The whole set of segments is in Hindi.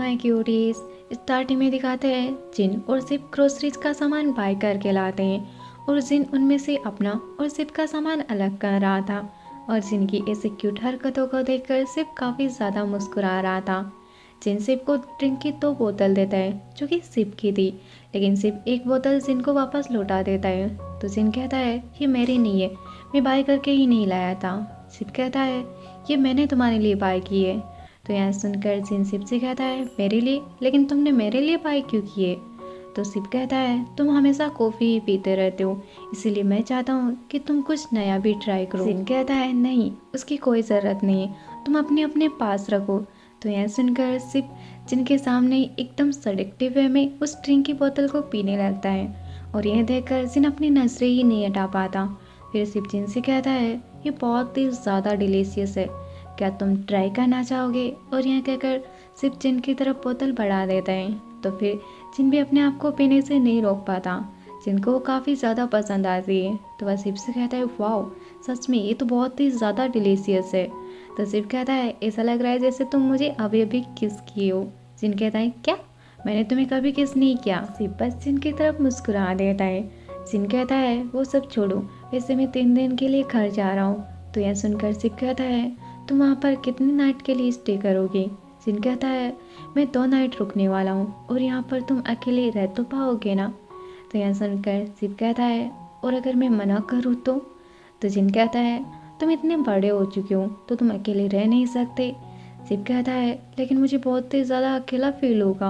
My cuties. स्टार्टिंग में दिखाते हैं जिन और सिप ग्रोसरीज का सामान बाय करके लाते हैं और जिन उनमें से अपना और सिप का सामान अलग कर रहा था और जिन की ऐसे क्यूट हरकतों को देखकर सिप काफ़ी ज़्यादा मुस्कुरा रहा था। जिन सिप को ड्रिंक की 2 बोतल देता है जो कि सिप की थी, लेकिन सिप एक बोतल जिन को वापस लौटा देता है। तो जिन कहता है ये मेरी नहीं है, मैं बाय करके ही नहीं लाया था। सिप कहता है ये मैंने तुम्हारे लिए बाय की है। तो यहाँ सुनकर जिन सिप से कहता है मेरे लिए, लेकिन तुमने मेरे लिए बाय क्यों किए। तो सिप कहता है तुम हमेशा कॉफ़ी ही पीते रहते हो, इसीलिए मैं चाहता हूँ कि तुम कुछ नया भी ट्राई करो। जिन कहता है नहीं, उसकी कोई ज़रूरत नहीं है, तुम अपने अपने पास रखो। तो यह सुनकर सिप जिनके सामने एकदम सडिक्टिव वे में उस ड्रिंक की बोतल को पीने लगता है और यह देखकर जिन अपनी नजरें ही नहीं हटा पाता। फिर सिप जिन से कहता है ये बहुत ही ज़्यादा डिलीशियस है, क्या तुम ट्राई करना चाहोगे। और यह कहकर सिप जिन की तरफ बोतल बढ़ा देता है। तो फिर जिन भी अपने आप को पीने से नहीं रोक पाता, जिनको वो काफ़ी ज़्यादा पसंद आती है। तो वह सिप से कहता है वाओ, सच में ये तो बहुत ही ज़्यादा डिलीशियस है। तो सिप कहता है ऐसा लग रहा है जैसे तुम मुझे अभी अभी किस किए हो। जिन कहता है क्या, मैंने तुम्हें कभी किस नहीं किया। सिप बस जिन की तरफ मुस्कुरा देता है। जिन कहता है वो सब छोड़ो, वैसे मैं 3 दिन के लिए घर जा रहा हूँ। तो यह सुनकर सिप कहता है तुम वहाँ पर कितनी नाइट के लिए स्टे करोगे। जिन कहता है मैं 2 नाइट रुकने वाला हूँ और यहाँ पर तुम अकेले रह तो पाओगे ना। तो यह सुनकर सिप कहता है और अगर मैं मना करूँ तो जिन कहता है तुम इतने बड़े हो चुके हो तो तुम अकेले रह नहीं सकते। सिप कहता है लेकिन मुझे बहुत ही ज़्यादा अकेला फील होगा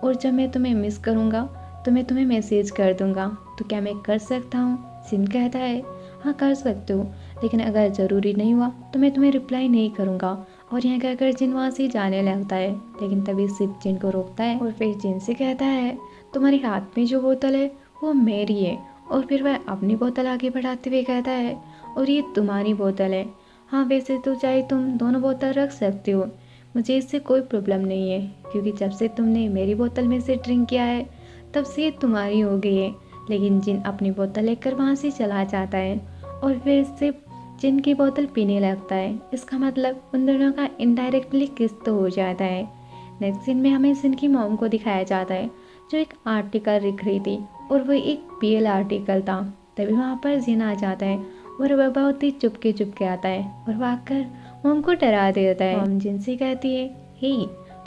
और जब मैं तुम्हें मिस करूँगा तो मैं तुम्हें मैसेज कर दूँगा, तो क्या मैं कर सकता हूँ। जिन कहता है हाँ कर सकते हो, लेकिन अगर ज़रूरी नहीं हुआ तो मैं तुम्हें रिप्लाई नहीं करूँगा। और यह कहकर जिन वहाँ से जाने लगता है, लेकिन तभी सिप जिन को रोकता है और फिर जिन से कहता है तुम्हारे हाथ में जो बोतल है वो मेरी है। और फिर वह अपनी बोतल आगे बढ़ाते हुए कहता है और ये तुम्हारी बोतल है। हाँ वैसे तो चाहे तुम दोनों बोतल रख सकते हो, मुझे इससे कोई प्रॉब्लम नहीं है, क्योंकि जब से तुमने मेरी बोतल में से ड्रिंक किया है तब से ये तुम्हारी हो गई है। लेकिन जिन अपनी बोतल लेकर वहाँ से चला जाता है और फिर सिप जिन की बोतल पीने लगता है। इसका मतलब उन दोनों का इनडायरेक्टली किस तो हो जाता है। नेक्स्ट सीन में हमें जिन की मॉम को दिखाया जाता है जो एक आर्टिकल लिख रही थी और वह एक बीएल आर्टिकल था। तभी वहाँ पर जिन आ जाता है और वह बहुत ही चुपके आता है और वह आकर मॉम को डरा देता है। मॉम जिन से कहती है हे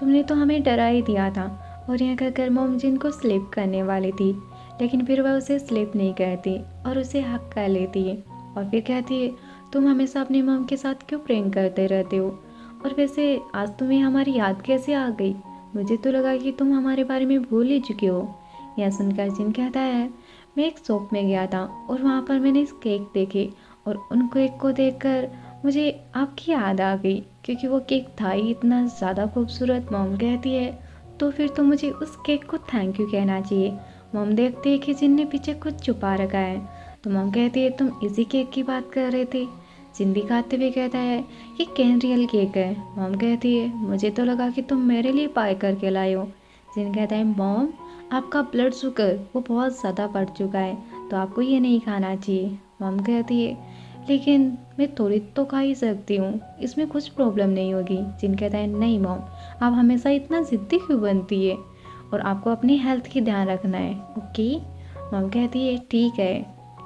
तुमने तो हमें डरा ही दिया था। और यह कहकर मॉम जिन को स्लिप करने वाली थी, लेकिन फिर वह उसे स्लिप नहीं करती और उसे हक कर लेती है और फिर कहती है तुम हमेशा अपनी मॉम के साथ क्यों प्रैंक करते रहते हो, और वैसे आज तुम्हें हमारी याद कैसे आ गई, मुझे तो लगा कि तुम हमारे बारे में भूल ही चुके हो। यह सुनकर जिन कहता है मैं एक शॉप में गया था और वहाँ पर मैंने इस केक देखे और उन केक को देखकर मुझे आपकी याद आ गई, क्योंकि वो केक था ही इतना ज़्यादा खूबसूरत। मॉम कहती है तो फिर तो मुझे उस केक को थैंक यू कहना चाहिए। मॉम देखती है कि जिन ने पीछे कुछ छुपा रखा है। तो मॉम कहती है तुम इसी केक की बात कर रहे थे। जिन भी खाते हुए कहता है ये कैनरियल केक है। मॉम कहती है मुझे तो लगा कि तुम मेरे लिए पाई करके लाए हो। जिन कहता है मॉम आपका ब्लड शुगर वो बहुत ज़्यादा बढ़ चुका है, तो आपको ये नहीं खाना चाहिए। मॉम कहती है लेकिन मैं थोड़ी तो खा ही सकती हूँ, इसमें कुछ प्रॉब्लम नहीं होगी। जिन कहता है नहीं मॉम, आप हमेशा इतना ज़िद्दी क्यों बनती है और आपको अपनी हेल्थ की ध्यान रखना है, ओके। मॉम कहती है ठीक है,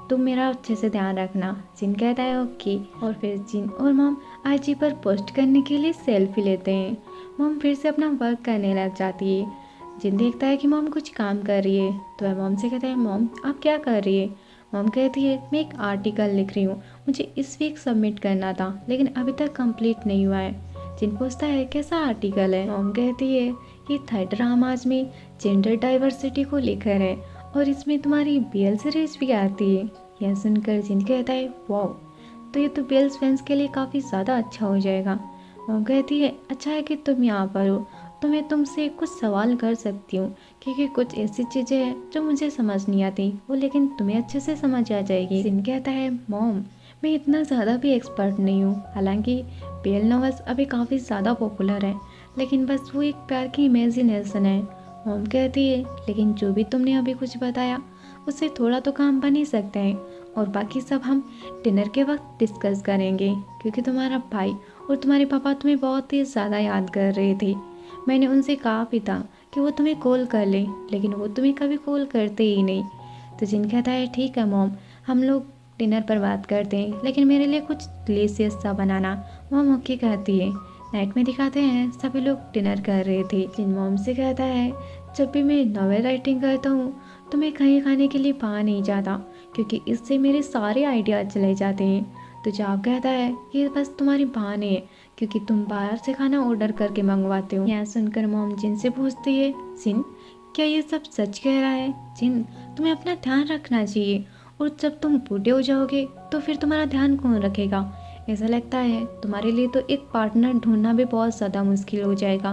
तुम मेरा अच्छे से ध्यान रखना। जिन कहता है ओके। और फिर जिन और मॉम आईजी पर पोस्ट करने के लिए सेल्फी लेते हैं। मॉम फिर से अपना वर्क करने लग जाती है। जिन देखता है कि मॉम कुछ काम कर रही है तो वह मॉम से कहता है मॉम आप क्या कर रही है। मॉम कहती है मैं एक आर्टिकल लिख रही हूँ, मुझे इस वीक सबमिट करना था लेकिन अभी तक कंप्लीट नहीं हुआ है। जिन पूछता है कैसा आर्टिकल है। मॉम कहती है ये थर्ड ड्रामाज में जेंडर डाइवर्सिटी को लेकर है और इसमें तुम्हारी बीएल सीरीज भी आती है। यह सुनकर जिन कहता है वाओ, तो ये तो बीएल फैंस के लिए काफ़ी ज़्यादा अच्छा हो जाएगा। मॉम कहती है अच्छा है कि तुम यहाँ पर हो, तो मैं तुमसे कुछ सवाल कर सकती हूँ, क्योंकि कुछ ऐसी चीज़ें हैं जो मुझे समझ नहीं आती वो लेकिन तुम्हें अच्छे से समझ आ जाएगी। जिन कहता है मॉम मैं इतना ज़्यादा भी एक्सपर्ट नहीं हूँ, हालांकि बीएल नॉवेल्स अभी काफ़ी ज़्यादा पॉपुलर है, लेकिन बस वो एक प्यार की इमेजिनेशन है। मॉम कहती है लेकिन जो भी तुमने अभी कुछ बताया उससे थोड़ा तो काम बन ही सकते हैं और बाकी सब हम डिनर के वक्त डिस्कस करेंगे, क्योंकि तुम्हारा भाई और तुम्हारे पापा तुम्हें बहुत ही ज़्यादा याद कर रहे थे। मैंने उनसे कहा भी था कि वो तुम्हें कॉल कर ले, लेकिन वो तुम्हें कभी कॉल करते ही नहीं। तो जिन कहता है ठीक है मॉम, हम लोग डिनर पर बात करते हैं, लेकिन मेरे लिए कुछ डिलीशियस सा बनाना। मॉम ओके कहती है। नाइट में दिखाते हैं सभी लोग डिनर कर रहे थे। जिन मॉम से कहता है जब भी मैं नॉवेल राइटिंग करता हूँ तो मैं कहीं खाने के लिए बाहर नहीं जाता, क्योंकि इससे मेरे सारे आइडियाज चले जाते हैं। तो जाब कहता है ये बस तुम्हारी बहाने है, क्योंकि तुम बाहर से खाना ऑर्डर करके मंगवाते हो। यहाँ सुनकर मॉम जिन से पूछती है जिन क्या ये सब सच कह रहा है? जिन तुम्हें अपना ध्यान रखना चाहिए, और जब तुम बूढ़े हो जाओगे तो फिर तुम्हारा ध्यान कौन रखेगा? ऐसा लगता है तुम्हारे लिए तो एक पार्टनर ढूंढना भी बहुत ज़्यादा मुश्किल हो जाएगा।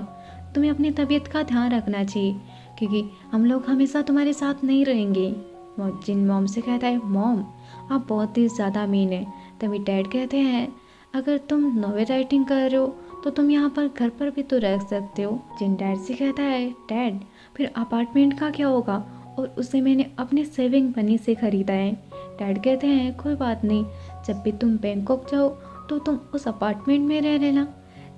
तुम्हें अपनी तबीयत का ध्यान रखना चाहिए, क्योंकि हम लोग हमेशा तुम्हारे साथ नहीं रहेंगे। जिन मॉम से कहता है मॉम आप बहुत ही ज़्यादा मीन है। तभी डैड कहते हैं अगर तुम नॉवेल राइटिंग कर रहे हो तो तुम यहाँ पर घर पर भी तो रह सकते हो। जिन डैड से कहता है डैड फिर अपार्टमेंट का क्या होगा, और उसे मैंने अपने सेविंग मनी से ख़रीदा है। डैड कहते हैं कोई बात नहीं, जब भी तुम बैंकॉक जाओ तो तुम उस अपार्टमेंट में रह लेना।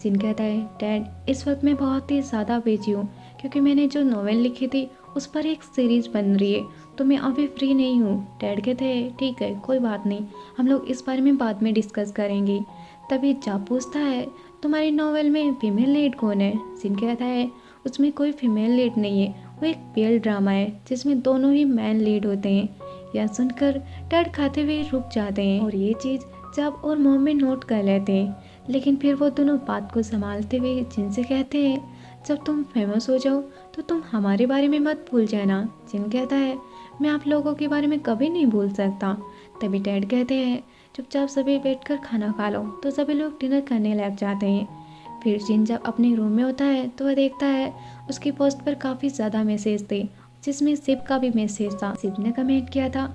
जिन कहता है डैड इस वक्त मैं बहुत ही ज़्यादा बिजी हूँ, क्योंकि मैंने जो नॉवेल लिखी थी उस पर एक सीरीज़ बन रही है, तो मैं अभी फ्री नहीं हूँ। डैड कहते हैं ठीक है कोई बात नहीं, हम लोग इस बारे में बाद में डिस्कस करेंगे। तभी जा पूछता है तुम्हारी नॉवेल में फीमेल लीड कौन है? जिन कहता है उसमें कोई फीमेल लीड नहीं है, वो एक पेल ड्रामा है जिसमें दोनों ही मैन लीड होते हैं। यह सुनकर डैड खाते हुए रुक जाते हैं, और ये चीज़ जब और मॉम में नोट कर लेते हैं। लेकिन फिर वो दोनों बात को संभालते हुए जिनसे कहते हैं जब तुम फेमस हो जाओ तो तुम हमारे बारे में मत भूल जाना। जिन कहता है मैं आप लोगों के बारे में कभी नहीं भूल सकता। तभी डैड कहते हैं चुपचाप सभी बैठकर खाना खा लो। तो सभी लोग डिनर करने लग जाते हैं। फिर जिन जब अपने रूम में होता है तो वह देखता है उसकी पोस्ट पर काफ़ी ज़्यादा मैसेज थे, जिसमें शिव का भी मैसेज था। शिव ने कमेंट किया था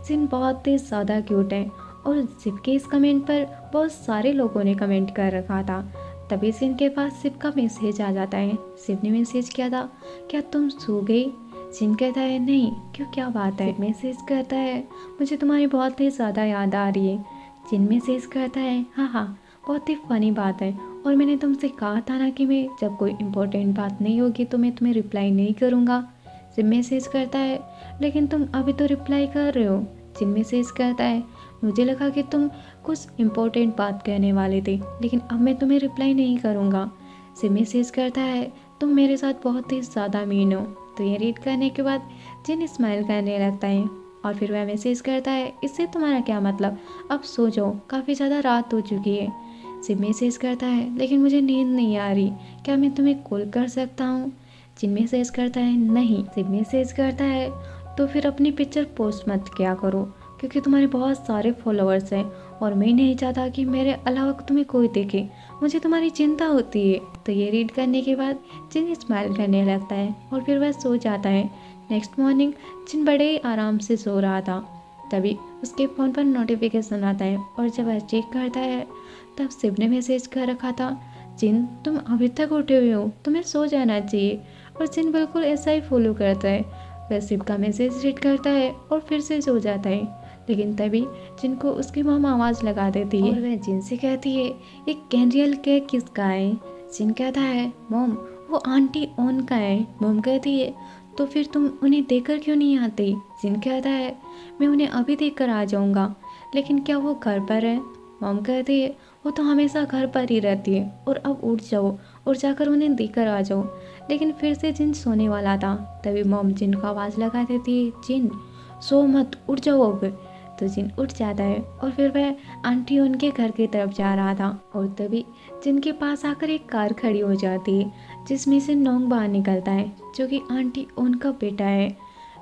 जिन बहुत ही ज़्यादा क्यूट है, और शिव के इस कमेंट पर बहुत सारे लोगों ने कमेंट कर रखा था। तभी सिन के पास शिव का मैसेज आ जाता है। शिव ने मैसेज किया था क्या तुम सो गई? जिन कहता है नहीं, क्यों क्या बात है? मैसेज करता है मुझे तुम्हारी बहुत ही ज़्यादा याद आ रही है। जिन मैसेज करता है हाँ बहुत ही फ़नी बात है, और मैंने तुमसे कहा था ना कि मैं जब कोई इम्पोर्टेंट बात नहीं होगी तो मैं तुम्हें रिप्लाई नहीं करूँगा। जिन मैसेज करता है लेकिन तुम अभी तो रिप्लाई कर रहे हो। जिन मैसेज करता है मुझे लगा कि तुम कुछ इम्पोर्टेंट बात कहने वाले थे, लेकिन अब मैं तुम्हें रिप्लाई नहीं करूँगा। जिन मैसेज करता है तुम मेरे साथ बहुत ही ज़्यादा मीन हो। तो ये रीड करने के बाद जिन स्माइल करने लगता है, और फिर वह मैसेज करता है इससे तुम्हारा क्या मतलब, अब सो जाओ काफ़ी ज़्यादा रात हो चुकी है। सिर्फ मैसेज करता है लेकिन मुझे नींद नहीं आ रही, क्या मैं तुम्हें कॉल कर सकता हूँ? जिन मैसेज करता है नहीं। सिर्फ मैसेज करता है तो फिर अपनी पिक्चर पोस्ट मत किया करो, क्योंकि तुम्हारे बहुत सारे फॉलोअर्स हैं और मैं नहीं चाहता कि मेरे अलावा तुम्हें कोई देखे, मुझे तुम्हारी चिंता होती है। तो ये रीड करने के बाद जिन स्माइल करने लगता है और फिर वह सो जाता है। नेक्स्ट मॉर्निंग जिन बड़े आराम से सो रहा था, तभी उसके फ़ोन पर नोटिफिकेशन आता है, और जब वह चेक करता है तब शिव ने मैसेज कर रखा था जिन तुम अभी तक उठे हुए हो, तुम्हें सो जाना चाहिए। और जिन बिल्कुल ऐसा ही फॉलो करता है, वह शिव का मैसेज रीड करता है और फिर से सो जाता है। लेकिन तभी जिनको उसकी मॉम आवाज़ लगा देती है, और वह जिन से कहती है एक कैंडियल केक किसका है? जिन कहता है मॉम वो आंटी ओन का है। मॉम कहती है तो फिर तुम उन्हें देकर क्यों नहीं आते? जिन कहता है मैं उन्हें अभी देकर आ जाऊंगा, लेकिन क्या वो घर पर है? मॉम कहती है वो तो हमेशा घर पर ही रहती है, और अब उठ जाओ और जाकर उन्हें देकर आ जाओ। लेकिन फिर से जिन सोने वाला था, तभी मॉम जिन को आवाज़ लगा देती है जिन सो मत, उठ जाओ अब। तो जिन उठ जाता है और फिर वह आंटी उनके घर की तरफ जा रहा था, और तभी जिनके पास आकर एक कार खड़ी हो जाती है जिसमें से नोंग बाहर निकलता है, जो कि आंटी उनका बेटा है।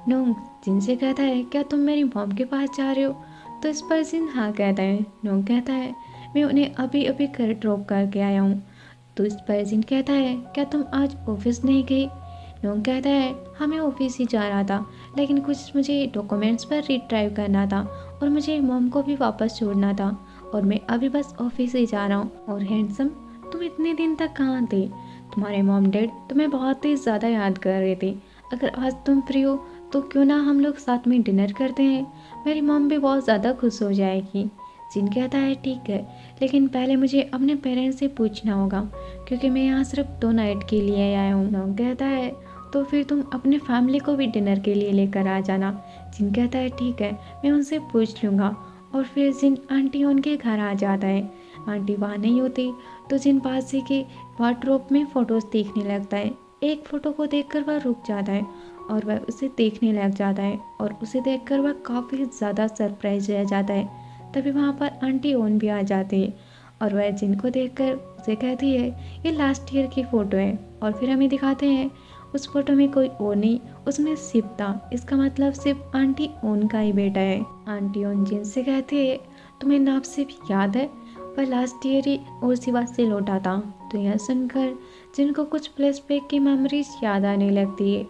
नोंग जिन से कहता है क्या तुम मेरी मॉम के पास जा रहे हो? तो इस पर जिन हाँ कहता है। नोंग कहता है मैं उन्हें अभी अभी घर ड्रॉप करके आया हूँ। तो इस पर जिन कहता है क्या तुम आज ऑफिस नहीं गई? नोंग कहता है हाँ मैं ऑफिस ही जा रहा था, लेकिन कुछ मुझे डॉक्यूमेंट्स पर रिट्राइव करना था, और मुझे मॉम को भी वापस छोड़ना था, और मैं अभी बस ऑफिस ही जा रहा हूँ। और हैंडसम तुम इतने दिन तक कहाँ थे? तुम्हारे मॉम डैड तुम्हें बहुत ही ज़्यादा याद कर रहे थे। अगर आज तुम फ्री हो तो क्यों ना हम लोग साथ में डिनर करते हैं, मेरी मॉम भी बहुत ज़्यादा खुश हो जाएगी। जिन कहता है ठीक है, लेकिन पहले मुझे अपने पेरेंट्स से पूछना होगा क्योंकि मैं यहाँ सिर्फ 2 नाइट के लिए आया हूँ। नॉन कहता है तो फिर तुम अपने फैमिली को भी डिनर के लिए लेकर आ जाना। जिन कहता है ठीक है, मैं उनसे पूछ लूँगा। और फिर जिन आंटी उनके घर आ जाता है। आंटी वहाँ नहीं होती तो जिन पास ही के वार्डरोब में फ़ोटोज़ देखने लगता है। एक फ़ोटो को देखकर वह रुक जाता है और वह उसे देखने लग जाता है और उसे देखकर वह काफ़ी ज़्यादा सरप्राइज रह जाता है। तभी वहाँ पर आंटी ओन भी आ जाती है और वह जिनको देखकर उसे कहती है ये लास्ट ईयर की फ़ोटो है। और फिर हमें दिखाते हैं उस फोटो में कोई और नहीं, उसमें शिव था। इसका मतलब सिर्फ आंटी ओन का ही बेटा है। आंटी ओन जिन से कहती है तुम्हें नाप शिव याद है, वह लास्ट ईयर ही और शिवा से लौटा था। तो यह सुनकर जिनको कुछ फ्लैशबैक की मेमोरीज याद आने लगती है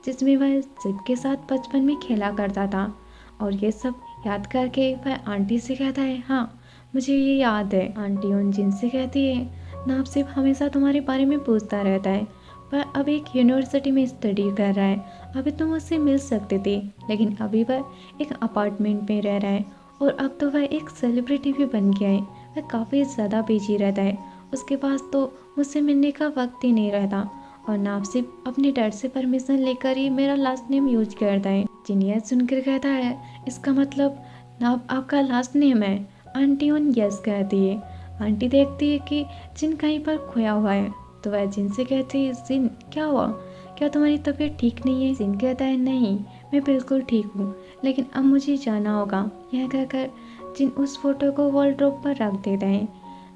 जिसमें वह शिव के साथ बचपन में खेला करता था। और ये सब याद करके वह आंटी से कहता है हाँ मुझे ये याद है। आंटी उन जिन से कहती है नाप शिव हमेशा तुम्हारे बारे में पूछता रहता है, वह अब एक यूनिवर्सिटी में स्टडी कर रहा है। अभी तुम उससे मिल सकते थे लेकिन अभी वह एक अपार्टमेंट में रह रहा है और अब तो वह एक सेलिब्रिटी भी बन गया है। वह काफ़ी ज़्यादा बिजी रहता है, उसके पास तो मुझसे मिलने का वक्त ही नहीं रहता। और नाप सिर्फ अपने डैड से परमिशन लेकर ही मेरा लास्ट नेम यूज करता है। जिनिया सुनकर कहता है इसका मतलब नाप आपका लास्ट नेम है। आंटी उन यस कहती है। आंटी देखती है कि जिन कहीं पर खोया हुआ है तो वह जिन से कहती है जिन क्या हुआ, क्या तुम्हारी तबीयत ठीक नहीं है। जिन कहता है नहीं मैं बिल्कुल ठीक हूँ लेकिन अब मुझे जाना होगा। यह कहकर जिन उस फोटो को वॉलड्रॉप पर रख देता है।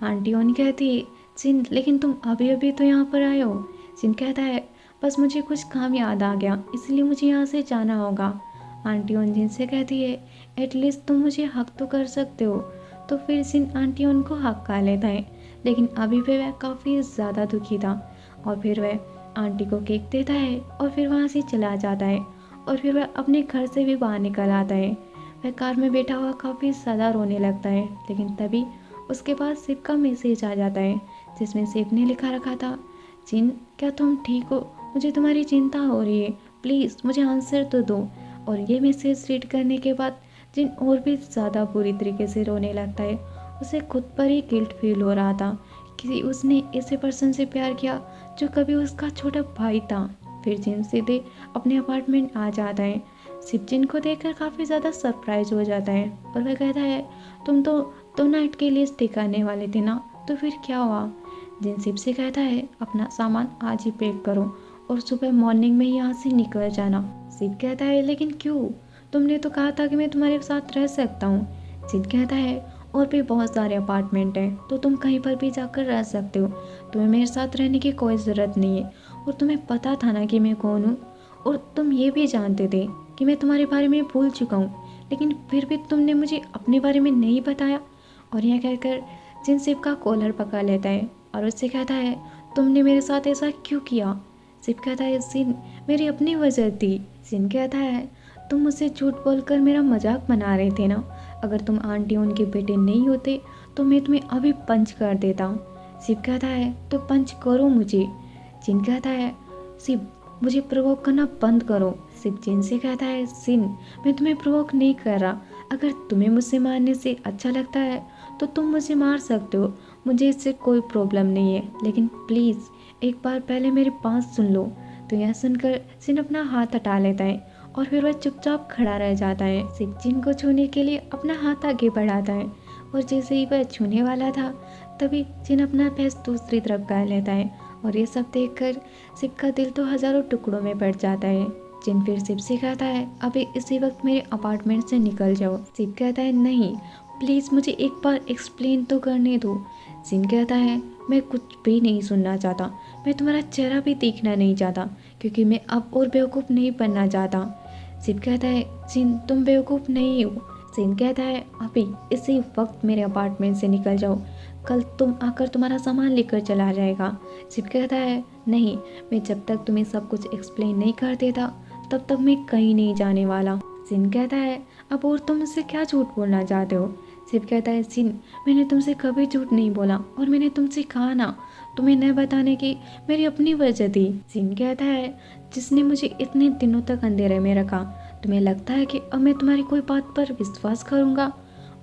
आंटी ओन कहती है जिन लेकिन तुम अभी अभी तो यहाँ पर आए हो। जिन कहता है बस मुझे कुछ काम याद आ गया इसलिए मुझे यहाँ से जाना होगा। आंटी ओन जिन से कहती है एटलीस्ट तुम मुझे हक तो कर सकते हो। तो फिर जिन आंटी ओन को हक कर लेता है लेकिन अभी भी वह काफ़ी ज़्यादा दुखी था। और फिर वह आंटी को केक देता है और फिर वहाँ से चला जाता है। और फिर वह अपने घर से भी बाहर निकल आता है। वह कार में बैठा हुआ काफ़ी ज़्यादा रोने लगता है लेकिन तभी उसके पास शिव का मैसेज आ जाता है जिसमें शिव ने लिखा रखा था जिन क्या तुम ठीक हो, मुझे तुम्हारी चिंता हो रही है, प्लीज़ मुझे आंसर तो दो। और ये मैसेज रीड करने के बाद जिन और भी ज़्यादा बुरी तरीके से रोने लगता है। उसे खुद पर ही गिल्ट फील हो रहा था कि उसने ऐसे पर्सन से प्यार किया जो कभी उसका छोटा भाई था। फिर जिन सीधे अपने अपार्टमेंट आ जाता है। शिव जिन को देखकर काफ़ी ज़्यादा सरप्राइज हो जाता है और वह कहता है तुम तो 2 नाइट के लिए स्टे करने वाले थे ना, तो फिर क्या हुआ। जिन शिव से कहता है अपना सामान आज ही पैक करो और सुबह मॉर्निंग में यहाँ से निकल जाना। शिव कहता है लेकिन क्यों, तुमने तो कहा था कि मैं तुम्हारे साथ रह सकता हूँ। जिन कहता है और भी बहुत सारे अपार्टमेंट हैं तो तुम कहीं पर भी जाकर रह सकते हो, तुम्हें मेरे साथ रहने की कोई ज़रूरत नहीं है। और तुम्हें पता था ना कि मैं कौन हूँ और तुम ये भी जानते थे कि मैं तुम्हारे बारे में भूल चुका हूँ, लेकिन फिर भी तुमने मुझे अपने बारे में नहीं बताया। और यह कहकर जिन शिव का कॉलर पकड़ लेता है और उससे कहता है तुमने मेरे साथ ऐसा क्यों किया। शिव कहता है जिन मेरी अपनी वजह थी। जिन कहता है तुम मुझसे झूठ बोलकर मेरा मजाक बना रहे थे ना, अगर तुम आंटी उनके बेटे नहीं होते तो मैं तुम्हें अभी पंच कर देता। शिव कहता है तो पंच करो मुझे। जिन कहता है शिव मुझे प्रोवोक करना बंद करो। शिव जिन से कहता है जिन मैं तुम्हें प्रोवोक नहीं कर रहा, अगर तुम्हें मुझसे मारने से अच्छा लगता है तो तुम मुझे मार सकते हो, मुझे इससे कोई प्रॉब्लम नहीं है, लेकिन प्लीज़ एक बार पहले मेरी बात सुन लो। तो यह सुनकर जिन अपना हाथ हटा लेता है और फिर वह चुपचाप खड़ा रह जाता है। शिव जिन को छूने के लिए अपना हाथ आगे बढ़ाता है और जैसे ही वह छूने वाला था तभी जिन अपना फेस दूसरी तरफ कर लेता है। और ये सब देखकर शिव का दिल तो हजारों टुकड़ों में बढ़ जाता है। जिन फिर शिव से कहता है अभी इसी वक्त मेरे अपार्टमेंट से निकल जाओ। शिव कहता है नहीं प्लीज़ मुझे एक बार एक्सप्लेन तो करने दो। जिन कहता है मैं कुछ भी नहीं सुनना चाहता, मैं तुम्हारा चेहरा भी देखना नहीं चाहता क्योंकि मैं अब और बेवकूफ़ नहीं बनना चाहता। शिव कहता है जिन तुम बेवकूफ़ नहीं हो। जिन कहता है अभी इसी वक्त मेरे अपार्टमेंट से निकल जाओ, कल तुम आकर तुम्हारा सामान लेकर चला जाएगा। शिव कहता है नहीं, मैं जब तक तुम्हें सब कुछ एक्सप्लेन नहीं कर देता तब तक मैं कहीं नहीं जाने वाला। जिन कहता है अब और तुम मुझसे क्या झूठ बोलना चाहते हो। शिव कहता है जिन मैंने तुमसे कभी झूठ नहीं बोला और मैंने तुमसे कहा ना तुम्हें न बताने की मेरी अपनी वजह थी। जिन कहता है जिसने मुझे इतने दिनों तक अंधेरे में रखा, तुम्हें लगता है कि अब मैं तुम्हारी कोई बात पर विश्वास करूंगा।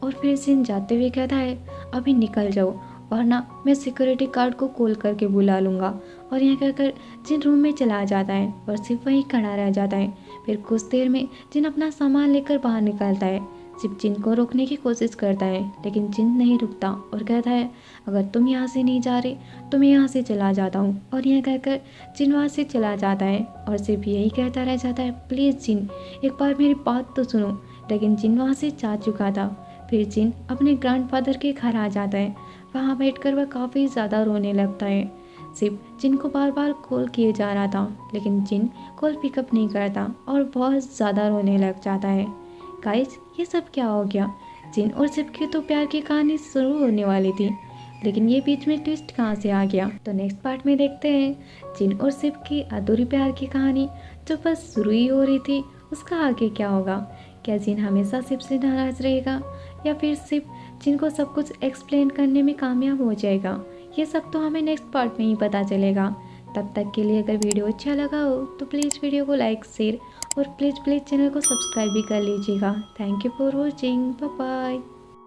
और फिर जिन जाते हुए कहता है अभी निकल जाओ वरना मैं सिक्योरिटी गार्ड को कॉल करके बुला लूँगा। और यह कहकर जिन रूम में चला जाता है और सिर्फ वहीं खड़ा रह जाता है। फिर कुछ देर में जिन अपना सामान लेकर बाहर निकलता है। सिर्फ जिन को रोकने की कोशिश करता है लेकिन जिन नहीं रुकता और कहता है अगर तुम यहाँ से नहीं जा रहे तो मैं यहाँ से चला जाता हूँ। और यह कहकर जिन वहाँ से चला जाता है और सिर्फ यही कहता रह जाता है प्लीज़ जिन एक बार मेरी बात तो सुनो। लेकिन जिन वहाँ से जा चुका था। फिर जिन अपने ग्रैंडफादर के घर आ जाता है। वहाँ बैठकर वह काफ़ी ज़्यादा रोने लगता है। सिर्फ जिन को बार बार कॉल किए जा रहा था लेकिन जिन कॉल पिकअप नहीं करता और बहुत ज़्यादा रोने लग जाता है। गाइस ये सब क्या हो गया? जिन और सिप की तो प्यार की कहानी शुरू होने वाली थी लेकिन ये बीच में ट्विस्ट कहाँ से आ गया? तो नेक्स्ट पार्ट में देखते हैं जिन और सिप की अधूरी प्यार की कहानी जो बस शुरू ही हो रही थी उसका आगे क्या होगा। क्या जिन हमेशा सिप से नाराज़ रहेगा या फिर सिप जिन को सब कुछ एक्सप्लेन करने में कामयाब हो जाएगा? ये सब तो हमें नेक्स्ट पार्ट में ही पता चलेगा। तब तक के लिए अगर वीडियो अच्छा लगा हो तो प्लीज़ वीडियो को लाइक शेयर और प्लीज़ चैनल को सब्सक्राइब भी कर लीजिएगा। Thank you for watching. Bye bye.